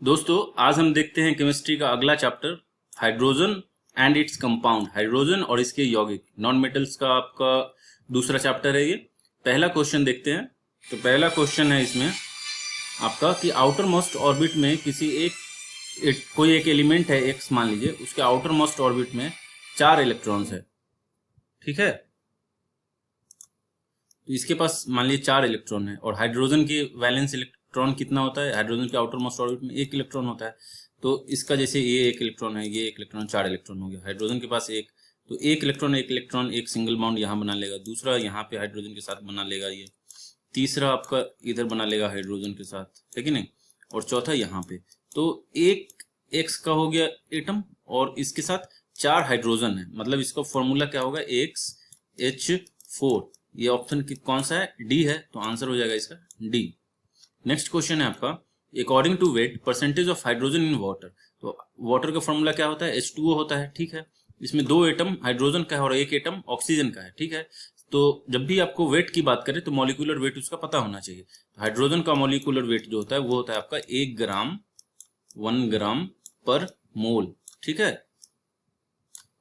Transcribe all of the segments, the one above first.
दोस्तों आज हम देखते हैं केमिस्ट्री का अगला chapter hydrogen and its compound. Hydrogen और इसके यौगिक नॉन मेटल्स का आपका दूसरा चैप्टर है ये। पहला क्वेश्चन देखते हैं। तो पहला क्वेश्चन है इसमें आपका कि आउटर मोस्ट ऑर्बिट में किसी कोई एक एलिमेंट है एक्स मान लीजिए, उसके आउटर मोस्ट ऑर्बिट में 4 इलेक्ट्रॉन्स है। ठीक है, तो इसके पास मान लीजिए 4 इलेक्ट्रॉन है और हाइड्रोजन की वैलेंस इलेक्ट्रॉन कितना होता है? हाइड्रोजन के आउटर मोस्ट ऑर्बिट में 1 इलेक्ट्रॉन होता है। तो इसका जैसे ये 1 इलेक्ट्रॉन है, ये 1 इलेक्ट्रॉन, 4 इलेक्ट्रॉन हो गया। हाइड्रोजन के पास एक, तो 1 इलेक्ट्रॉन एक सिंगल बॉन्ड यहाँ बना लेगा, दूसरा यहाँ पे हाइड्रोजन के साथ बना लेगा, ये तीसरा आपका इधर बना लेगा हाइड्रोजन के साथ, है कि नहीं, और चौथा यहाँ पे। तो एक एक्स का हो गया एटम और इसके साथ 4 हाइड्रोजन है, मतलब इसका फॉर्मूला क्या होगा? XH4। ये ऑप्शन कौन सा है? डी है, तो आंसर हो जाएगा इसका डी। नेक्स्ट क्वेश्चन है आपका according to weight percentage of hydrogen in water. तो वाटर का फॉर्मूला क्या होता है? H2O होता है। ठीक है, इसमें 2 एटम हाइड्रोजन का है और 1 एटम ऑक्सीजन का है। ठीक है, तो जब भी आपको वेट की बात करें तो मॉलिक्यूलर वेट उसका पता होना चाहिए। हाइड्रोजन का मॉलिक्यूलर वेट जो होता है वो होता है आपका 1 ग्राम पर मोल। ठीक है,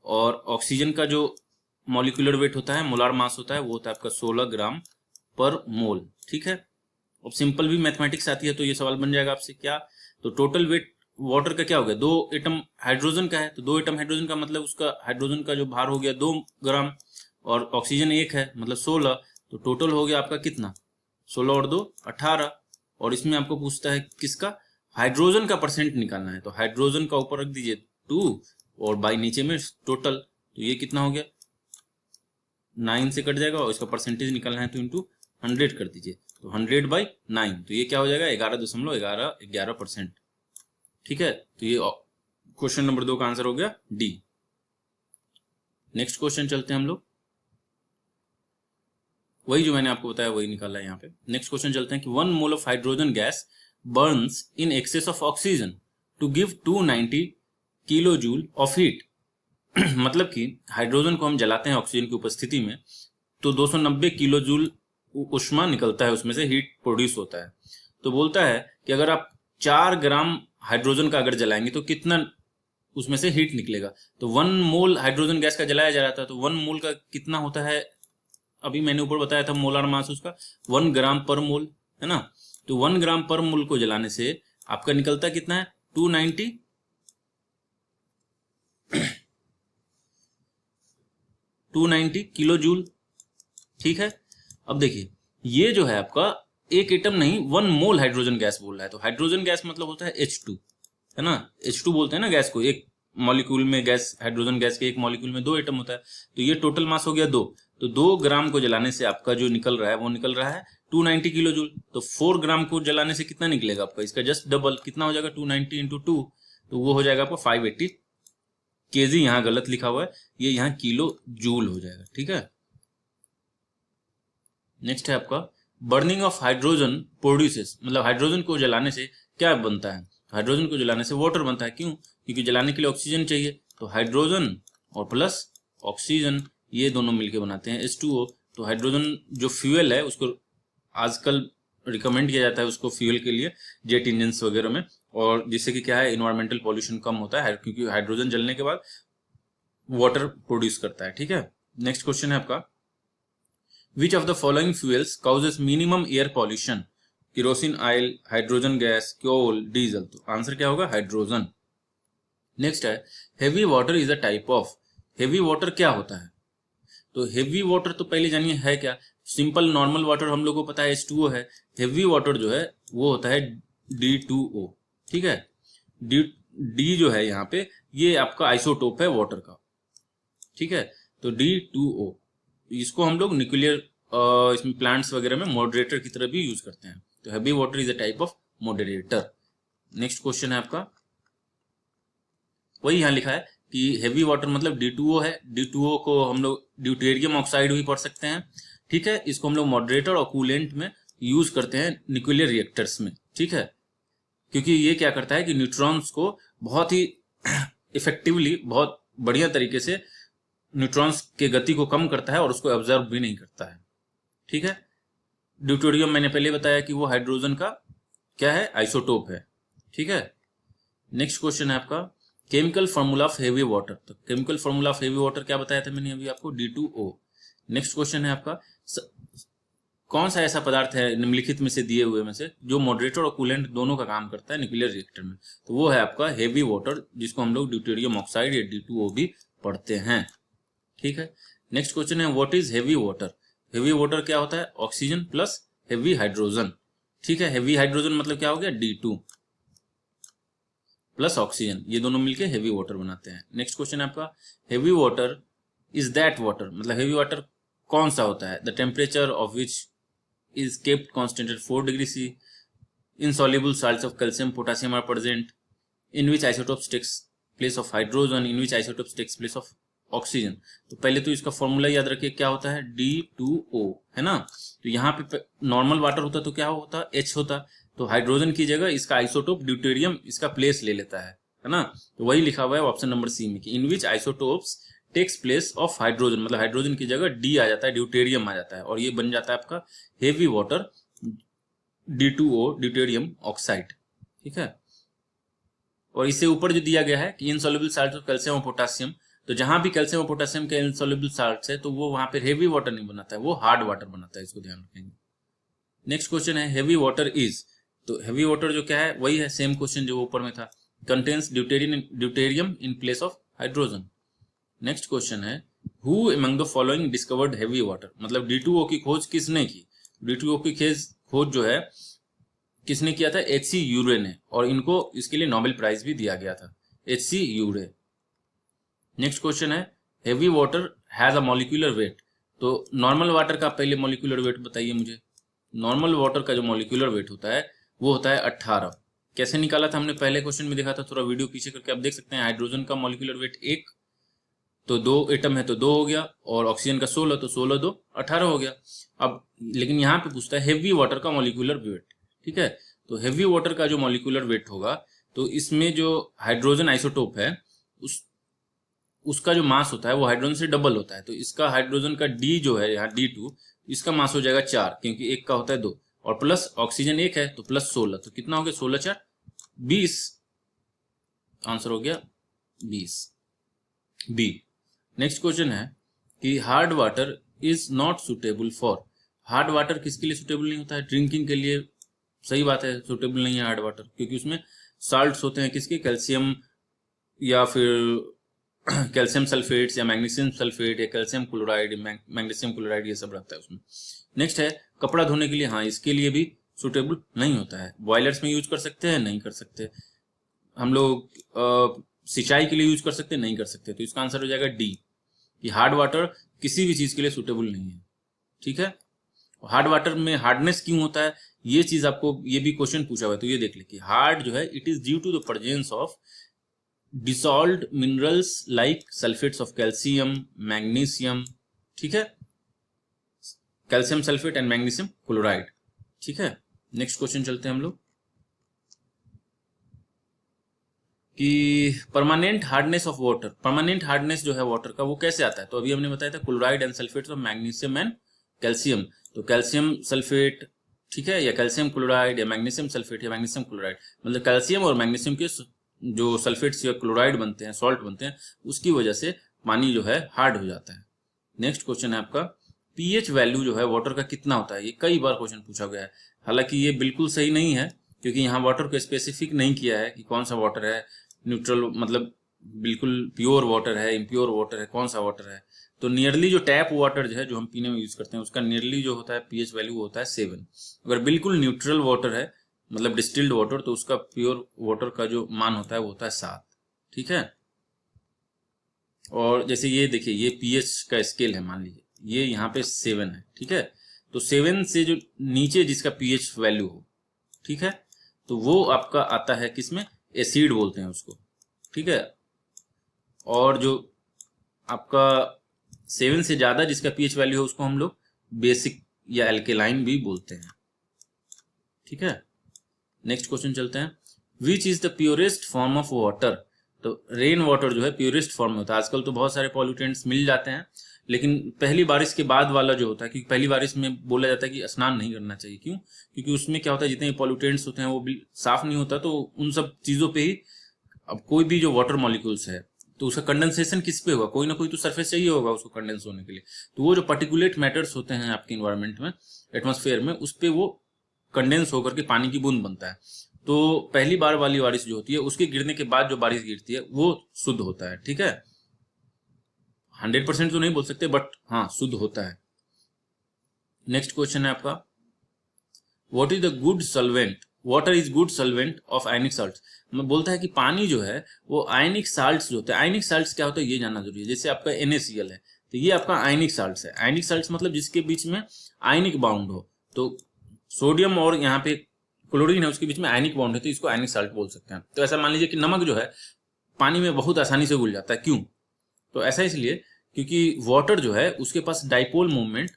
और ऑक्सीजन का जो मॉलिक्यूलर वेट होता है, मोलार मास होता है, वो होता है आपका 16 ग्राम पर मोल। ठीक है, अब सिंपल भी मैथमेटिक्स आती है तो ये सवाल बन जाएगा आपसे क्या? तो टोटल वेट वाटर का क्या हो गया? 2 एटम हाइड्रोजन का है, तो 2 एटम हाइड्रोजन का मतलब उसका हाइड्रोजन का जो भार हो गया 2 ग्राम, और ऑक्सीजन 1 है मतलब 16, तो टोटल हो गया आपका कितना? 16 और 2 18। और इसमें आपको पूछता है किसका? हाइड्रोजन का परसेंट निकालना है, तो हाइड्रोजन का ऊपर रख दीजिए 2 और बाई नीचे में टोटल, तो ये कितना हो गया? 9 से कट जाएगा और इसका परसेंटेज निकालना है तो इंटू 100 कर दीजिए, तो 100/9, तो ये क्या हो जाएगा? 11.11%। ठीक है, तो ये क्वेश्चन नंबर 2 का आंसर हो गया डी। नेक्स्ट क्वेश्चन चलते हैं हम लोग, वही जो मैंने आपको बताया वही निकाला है यहाँ पे। नेक्स्ट क्वेश्चन चलते हैं कि 1 mole of hydrogen gas burns in excess of oxygen to give 290 kilo joule of heat. मतलब कि हाइड्रोजन को हम जलाते हैं ऑक्सीजन की उपस्थिति में तो 290 किलो जूल ऊष्मा निकलता है, उसमें से हीट प्रोड्यूस होता है। तो बोलता है कि अगर आप 4 ग्राम हाइड्रोजन का अगर जलाएंगे तो कितना उसमें से हीट निकलेगा? तो 1 मोल हाइड्रोजन गैस का जलाया जा रहा था, तो 1 मोल का कितना होता है? अभी मैंने ऊपर बताया था मोलार मास उसका 1 ग्राम पर मोल, है ना। तो 1 ग्राम पर मोल को जलाने से आपका निकलता कितना है? 290 किलो जूल। ठीक है, अब देखिए ये जो है आपका एक एटम नहीं 1 मोल हाइड्रोजन गैस बोल रहा है। तो हाइड्रोजन गैस मतलब होता है H2, है ना। H2 बोलते हैं ना गैस को। एक मॉलिक्यूल में गैस, हाइड्रोजन गैस के एक मॉलिक्यूल में 2 एटम होता है, तो ये टोटल मास हो गया 2। तो 2 ग्राम को जलाने से आपका जो निकल रहा है वो निकल रहा है 290 किलो जूल। तो 4 ग्राम को जलाने से कितना निकलेगा आपका? इसका जस्ट डबल, कितना हो जाएगा? 290 इंटू 2, तो वो हो जाएगा आपका 580 केजी। यहाँ गलत लिखा हुआ है, ये यहाँ किलो जूल हो जाएगा। ठीक है, नेक्स्ट है आपका बर्निंग ऑफ हाइड्रोजन प्रोड्यूसेस, मतलब हाइड्रोजन को जलाने से क्या बनता है? हाइड्रोजन को जलाने से वाटर बनता है। क्यों? क्योंकि जलाने के लिए ऑक्सीजन चाहिए, तो हाइड्रोजन और प्लस ऑक्सीजन ये दोनों मिलके बनाते हैं H2O। तो हाइड्रोजन जो फ्यूल है उसको आजकल रिकमेंड किया जाता है उसको फ्यूल के लिए जेट इंजन वगैरह में, और जिससे कि क्या है इन्वायरमेंटल पॉल्यूशन कम होता है, क्योंकि हाइड्रोजन जलने के बाद वाटर प्रोड्यूस करता है। ठीक है, नेक्स्ट क्वेश्चन है आपका Which of the following fuels causes minimum air pollution? Kerosene oil, hydrogen gas, coal, diesel. तो आंसर क्या होगा? हाइड्रोजन। नेक्स्ट है heavy water is a type of. Heavy water क्या होता है? तो हेवी वाटर तो पहले जानिए है क्या। सिंपल नॉर्मल वाटर हम लोग को पता है H2O है। हेवी वाटर जो है वो होता है D2O। ठीक है, डी जो है यहाँ पे ये आपका आइसोटोप है वाटर का। ठीक है, तो D2O इसको हम लोग न्यूक्लियर इसमें प्लांट्स वगैरह में मॉडरेटर की तरह भी यूज करते हैं। तो heavy water is a type of moderator. Next question है आपका, वही यहाँ लिखा है कि हेवी वाटर मतलब D2O है। D2O को हम लोग ड्यूटेरियम ऑक्साइड भी पढ़ सकते हैं। ठीक है, इसको हम लोग मॉडरेटर और कूलेंट में यूज करते हैं न्यूक्लियर रिएक्टर्स में। ठीक है, क्योंकि ये क्या करता है कि न्यूट्रॉन्स को बहुत ही इफेक्टिवली, बहुत बढ़िया तरीके से न्यूट्रॉन्स के गति को कम करता है और उसको ऑब्जर्व भी नहीं करता है। ठीक है, ड्यूटेरियम मैंने पहले बताया कि वो हाइड्रोजन का क्या है? आइसोटोप है। ठीक है, नेक्स्ट क्वेश्चन है आपका chemical formula of heavy water. तो chemical formula of heavy water क्या बताया था मैंने अभी आपको, D2O। नेक्स्ट क्वेश्चन है आपका कौन सा ऐसा पदार्थ है निम्नलिखित में से दिए हुए में से जो मॉडरेटर और कूलेंट दोनों का काम करता है न्यूक्लियर रिएक्टर में। तो वो है आपका हेवी वाटर, जिसको हम लोग ड्यूटेरियम ऑक्साइड या D2O भी पढ़ते हैं। ठीक है। नेक्स्ट क्वेश्चन है what is heavy water. Heavy water क्या होता है, ऑक्सीजन प्लस हेवी हाइड्रोजन। ठीक है, हेवी हाइड्रोजन मतलब क्या हो गया, D2 प्लस ऑक्सीजन, ये दोनों मिलके हेवी वाटर बनाते हैं। नेक्स्ट क्वेश्चन है आपका heavy water is that water, मतलब हेवी वाटर कौन सा होता है, the temperature of which is kept constant at 4 degree C. Insoluble salts of calcium, potassium are present. In which isotopes takes place of hydrogen? In which isotopes takes place of oxygen? तो पहले तो इसका formula याद रखिए क्या होता है, D2O, है ना। तो यहाँ पे नॉर्मल वाटर होता तो क्या होता, H होता। तो हाइड्रोजन की जगह इसका आइसोटोप ड्यूटेरियम इसका प्लेस ले लेता है ना। तो वही लिखा हुआ है ऑप्शन नंबर सी में कि in which isotopes takes place of hydrogen, मतलब हाइड्रोजन की जगह D आ जाता है, ड्यूटेरियम आ जाता है, और ये बन जाता है आपका heavy water D2O, deuterium oxide. ठीक है। और इससे ऊपर जो दिया गया है कि इनसॉल्युबल साल्ट्स ऑफ कैल्शियम और पोटासियम, तो जहां भी कैल्शियम और पोटासियम के इनसॉल्युबल साल्ट्स है तो वो वहां पे हेवी वाटर नहीं बनाता है, वो हार्ड वाटर बनाता है, इसको ध्यान रखेंगे। नेक्स्ट क्वेश्चन है हेवी वाटर इज, तो हेवी वाटर जो क्या है वही है सेम क्वेश्चन जो ऊपर में था, contains deuterium in place of hydrogen. Next question है who among the following discovered heavy water, मतलब D2O की खोज किसने की। D2O की खोज जो है किसने किया था, H.C. यूरे ने, और इनको इसके लिए नोबेल प्राइज भी दिया गया था, H.C. यूरे। नेक्स्ट क्वेश्चन है heavy water has a molecular weight, तो नॉर्मल वाटर का पहले मॉलिक्यूलर वेट बताइए मुझे। नॉर्मल वाटर का जो मॉलिक्यूलर वेट होता है वो होता है 18। कैसे निकाला था हमने, पहले क्वेश्चन में देखा था, थोड़ा वीडियो पीछे करके आप देख सकते हैं। हाइड्रोजन का मॉलिक्यूलर वेट 1, तो 2 एटम है तो 2 हो गया, और ऑक्सीजन का 16, तो 16 2 18 हो गया। अब लेकिन यहाँ पे पूछता है हेवी वाटर का मॉलिक्यूलर वेट। ठीक है, तो हेवी वाटर का जो मॉलिक्यूलर वेट होगा, तो इसमें जो हाइड्रोजन आइसोटोप है उसका जो मास होता है वो हाइड्रोजन से डबल होता है। तो इसका हाइड्रोजन का D जो है यहाँ D2, इसका मास हो जाएगा 4, क्योंकि एक का होता है 2, और प्लस ऑक्सीजन 1 है तो प्लस 16, तो कितना हो गया 16 4 20, आंसर हो गया 20 बी। नेक्स्ट क्वेश्चन है कि hard water is not suitable for, hard water किसके लिए सुटेबल नहीं होता है, ड्रिंकिंग के लिए। सही बात है, सुटेबल नहीं है हार्ड वाटर, क्योंकि उसमें साल्ट्स होते हैं किसके, कैल्शियम या फिर कैल्शियम सल्फेट्स या मैग्नीशियम सल्फेट या कैल्शियम क्लोराइड, मैग्नीशियम क्लोराइड, ये सब रहता है उसमें। नेक्स्ट है कपड़ा धोने के लिए, हाँ इसके लिए भी सुटेबल नहीं होता है। बॉयलर्स में यूज कर सकते हैं, नहीं कर सकते। हम लोग सिंचाई के लिए यूज कर सकते हैं, नहीं कर सकते। तो इसका आंसर हो जाएगा D, कि हार्ड वाटर किसी भी चीज के लिए सुटेबल नहीं है। ठीक है, हार्ड वाटर में हार्डनेस क्यों होता है, ये चीज आपको ये भी क्वेश्चन पूछा हुआ है, तो ये देख लीजिए। हार्ड जो है it is due to the presence of dissolved minerals like sulphates of calcium, magnesium, ठीक है, calcium sulphate and magnesium chloride. ठीक है, नेक्स्ट क्वेश्चन चलते हैं हम लोग कि permanent hardness of water, permanent hardness जो है वाटर का वो कैसे आता है। तो अभी हमने बताया था chloride and sulphates of magnesium and calcium, तो कैल्शियम सल्फेट, ठीक है, या कैल्शियम क्लोराइड या मैग्नीशियम सल्फेट या मैग्नीशियम क्लोराइड, मतलब कैल्शियम और मैग्नीशियम के जो सल्फेट्स या क्लोराइड बनते हैं, सॉल्ट बनते हैं, उसकी वजह से पानी जो है हार्ड हो जाता है। नेक्स्ट क्वेश्चन है आपका पीएच वैल्यू जो है वाटर का कितना होता है, ये कई बार क्वेश्चन पूछा गया है। हालांकि ये बिल्कुल सही नहीं है, क्योंकि यहाँ वाटर को स्पेसिफिक नहीं किया है कि कौन सा वाटर है, न्यूट्रल मतलब बिल्कुल प्योर वाटर है, इम्प्योर वाटर है, कौन सा वाटर है। तो नियरली जो टैप वाटर जो है जो हम पीने में यूज करते हैं उसका नियरली जो होता है पीएच वैल्यू होता है 7। अगर बिल्कुल न्यूट्रल वाटर है मतलब डिस्टिल्ड वाटर, तो उसका प्योर वाटर का जो मान होता है वो होता है 7। ठीक है, और जैसे ये देखिए ये पीएच का स्केल है, मान लीजिए ये यहाँ पे 7 है। ठीक है, तो 7 से जो नीचे जिसका पीएच वैल्यू हो, ठीक है, तो वो आपका आता है किसमें, एसिड बोलते हैं उसको। ठीक है, और जो आपका 7 से ज्यादा जिसका पीएच वैल्यू है उसको हम लोग बेसिक या एल्केलाइन भी बोलते हैं। ठीक है, नेक्स्ट क्वेश्चन चलते हैं which is the purest form of water. तो रेन वाटर जो है प्योरेस्ट फॉर्म में होता है। आजकल तो बहुत सारे पॉल्यूटेंट्स मिल जाते हैं, लेकिन पहली बारिश के बाद वाला जो होता है, क्योंकि पहली बारिश में बोला जाता है कि स्नान नहीं करना चाहिए। क्यों, क्योंकि उसमें क्या होता है जितने पॉल्यूटेंट्स होते हैं वो भी साफ नहीं होता, तो उन सब चीजों पे ही अब कोई भी जो वाटर मॉलिक्यूल्स है तो उसका कंडेंसेशन किस पे होगा, कोई ना कोई तो सरफेस चाहिए होगा उसको कंडेंस होने के लिए। तो वो जो पर्टिकुलेट मैटर्स होते हैं आपके इन्वायरमेंट में, एटमॉस्फेयर में, उस पे वो कंडेंस होकर के पानी की बूंद बनता है। तो पहली बार वाली बारिश जो होती है उसके गिरने के बाद जो बारिश गिरती है वो शुद्ध होता है, ठीक है। 100% तो नहीं बोल सकते बट हाँ शुद्ध होता है। नेक्स्ट क्वेश्चन है आपका, what is the good solvent, water is good solvent of ionic salt. मैं बोलता है कि पानी जो है वो आयनिक साल्ट्स जो होते हैं, आयनिक साल्ट्स क्या होता है ये जानना जरूरी है। जैसे आपका NaCl है तो ये आपका आयनिक साल्ट्स है। आयनिक साल्ट्स मतलब जिसके बीच में आयनिक बाउंड हो। तो सोडियम और यहाँ पे क्लोरीन है उसके बीच में आयनिक बाउंड है तो इसको आयनिक साल्ट बोल सकते हैं। तो ऐसा मान लीजिए कि नमक जो है पानी में बहुत आसानी से घुल जाता है, क्यों? तो ऐसा इसलिए क्योंकि वाटर जो है उसके पास डाइपोल मूवमेंट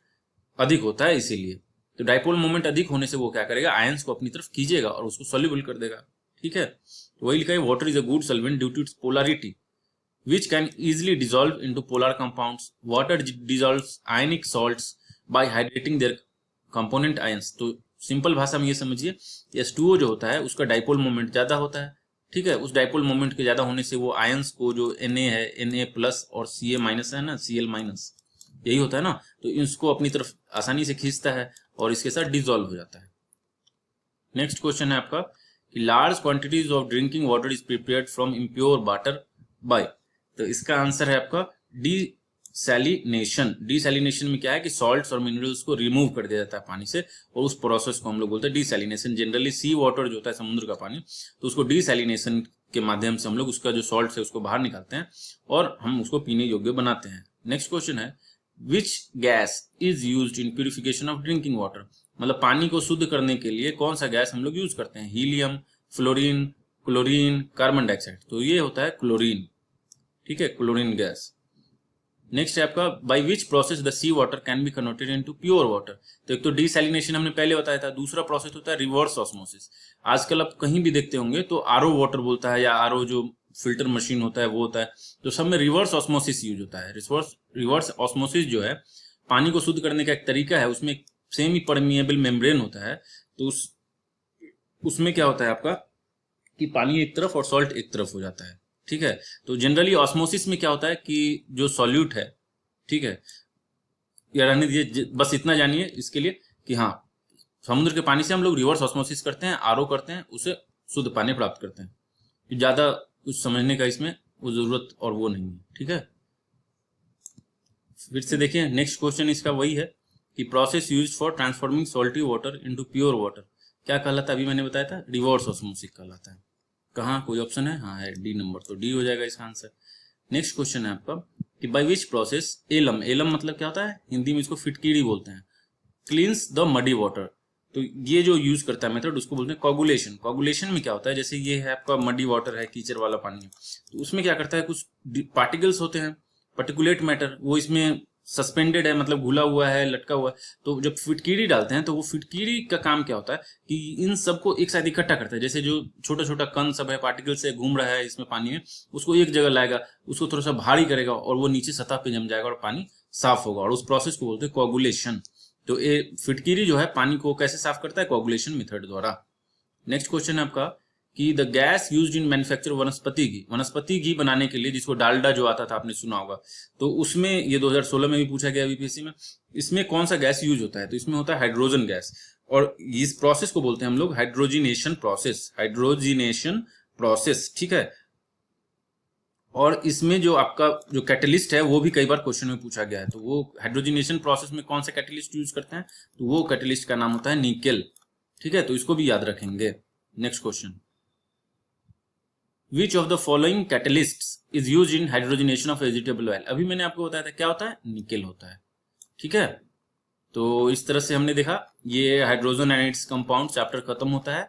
अधिक होता है, इसीलिए। तो डाइपोल मोमेंट अधिक होने से वो क्या करेगा, आयंस को अपनी तरफ खींचेगा और उसको सॉल्युबल कर देगा, ठीक है। तो वही लिखा है, water is a good solvent due to its polarity which can easily dissolve into polar compounds. Water dissolves ionic salts by hydrating their component ions. तो सिंपल भाषा में ये समझिए, H2O जो होता है उसका डाइपोल मोमेंट ज्यादा होता है, ठीक है। उस डाइपोल मोमेंट के ज्यादा होने से वो आयंस को, जो Na है, Na प्लस और Ca माइनस है ना, Cl माइनस, यही होता है ना, तो इसको अपनी तरफ आसानी से खींचता है और इसके साथ डिसॉल्व हो जाता है। नेक्स्ट क्वेश्चन है आपका कि large quantities of drinking water is prepared from impure water bye. तो इसका आंसर है आपका डीसैलिनेशन। डीसैलिनेशन में क्या है कि सॉल्ट्स और मिनरल्स को रिमूव कर दिया जाता है पानी से, और उस प्रोसेस को हम लोग बोलते हैं डीसैलिनेशन। जनरली सी वाटर जो होता है समुद्र का पानी, तो उसको डीसैलिनेशन के माध्यम से हम लोग उसका जो सॉल्ट है उसको बाहर निकालते हैं और हम उसको पीने योग्य बनाते हैं। नेक्स्ट क्वेश्चन है, which gas is used in purification of drinking water. मतलब पानी को शुद्ध करने के लिए कौन सा गैस हम लोग यूज करते हैं, helium, fluorine, chlorine, carbon dioxide. तो ये होता है क्लोरीन, ठीक है, क्लोरीन गैस। नेक्स्ट है आपका, by which process the sea water can be converted into pure water. तो एक तो डीसैलिनेशन हमने पहले बताया था, दूसरा प्रोसेस होता है रिवर्स ऑस्मोसिस। आजकल आप कहीं भी देखते होंगे तो आरओ वाटर बोलता है, या आरओ जो फिल्टर मशीन होता है वो होता है, तो सब में रिवर्स ऑस्मोसिस यूज होता है। रिवर्स ऑस्मोसिस जो है पानी को शुद्ध करने का एक तरीका है, उसमें सेमी परमिएबल मेम्ब्रेन होता है। तो उसमें क्या होता है आपका कि पानी एक तरफ और सॉल्ट एक तरफ हो जाता है, ठीक है। तो जनरली ऑस्मोसिस में क्या होता है कि जो सॉल्यूट है, ठीक है, या रहने दीजिए, बस इतना जानिए इसके लिए कि हाँ, समुद्र के पानी से हम लोग रिवर्स ऑस्मोसिस करते हैं, आरओ करते हैं, उसे शुद्ध पानी प्राप्त करते हैं। ज्यादा कुछ समझने का इसमें वो जरूरत और वो नहीं है, ठीक है। फिर से देखिए, नेक्स्ट क्वेश्चन इसका वही है कि process used for transforming salty water into pure water क्या कहलाता है, अभी मैंने बताया था, रिवर्स ऑस्मोसिस कहलाता है। कहाँ कोई ऑप्शन है, हाँ है, डी नंबर, तो डी हो जाएगा इसका आंसर। नेक्स्ट क्वेश्चन है आपका कि by which process alum, alum मतलब क्या होता है, हिंदी में इसको फिटकीड़ी बोलते हैं, क्लींस द मडी वाटर। तो ये जो यूज करता है मेथड उसको बोलते हैं कोगुलेशन। कोगुलेशन में क्या होता है, जैसे ये है आपका मडी वाटर है, कीचड़ वाला पानी है, तो उसमें क्या करता है, कुछ पार्टिकल्स होते हैं, पर्टिकुलेट मैटर, वो इसमें सस्पेंडेड है, मतलब घुला हुआ है, लटका हुआ है। तो जब फिटकीड़ी डालते हैं तो वो फिटकीड़ी का काम क्या होता है कि इन सबको एक साथ इकट्ठा करता है। जैसे जो छोटा छोटा कण सब है, पार्टिकल से घूम रहा है इसमें पानी में, उसको एक जगह लाएगा, उसको थोड़ा सा भारी करेगा और वो नीचे सतह पे जम जाएगा और पानी साफ होगा, और उस प्रोसेस को बोलते हैं कोगुलेशन। तो ये फिटकीरी जो है पानी को कैसे साफ करता है, कोगुलेशन मेथड द्वारा। नेक्स्ट क्वेश्चन है आपका कि the gas used in manufacture वनस्पति घी, वनस्पति घी बनाने के लिए, जिसको डालडा जो आता था आपने सुना होगा, तो उसमें ये 2016 में भी पूछा गया यूपीएससी में, इसमें कौन सा गैस यूज होता है, तो इसमें होता है हाइड्रोजन गैस। और इस प्रोसेस को बोलते हैं हम लोग हाइड्रोजिनेशन प्रोसेस, हाइड्रोजिनेशन प्रोसेस, ठीक है। और इसमें जो आपका जो कैटलिस्ट है वो भी कई बार क्वेश्चन में पूछा गया है, तो वो हाइड्रोजिनेशन प्रोसेस में कौन सा कैटलिस्ट यूज करते हैं, तो वो कैटलिस्ट का नाम होता है निकेल, ठीक है, तो इसको भी याद रखेंगे। Next question, which of the following catalysts is used in hydrogenation of vegetable oil. अभी मैंने आपको बताया था क्या होता है, निकेल होता है, ठीक है। तो इस तरह से हमने देखा, ये hydrogen and its compound chapter खत्म होता है।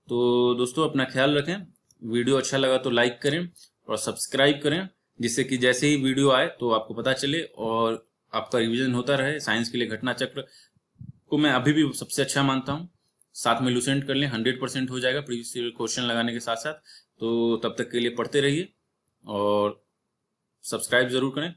तो दोस्तों अपना ख्याल रखें, वीडियो अच्छा लगा तो लाइक करें और सब्सक्राइब करें, जिससे कि जैसे ही वीडियो आए तो आपको पता चले और आपका रिवीजन होता रहे। साइंस के लिए घटना चक्र को मैं अभी भी सबसे अच्छा मानता हूँ। साथ में लूसेंट कर लें, 100% हो जाएगा प्रीवियस ईयर क्वेश्चन लगाने के साथ साथ। तो तब तक के लिए पढ़ते रहिए और सब्सक्राइब जरूर करें।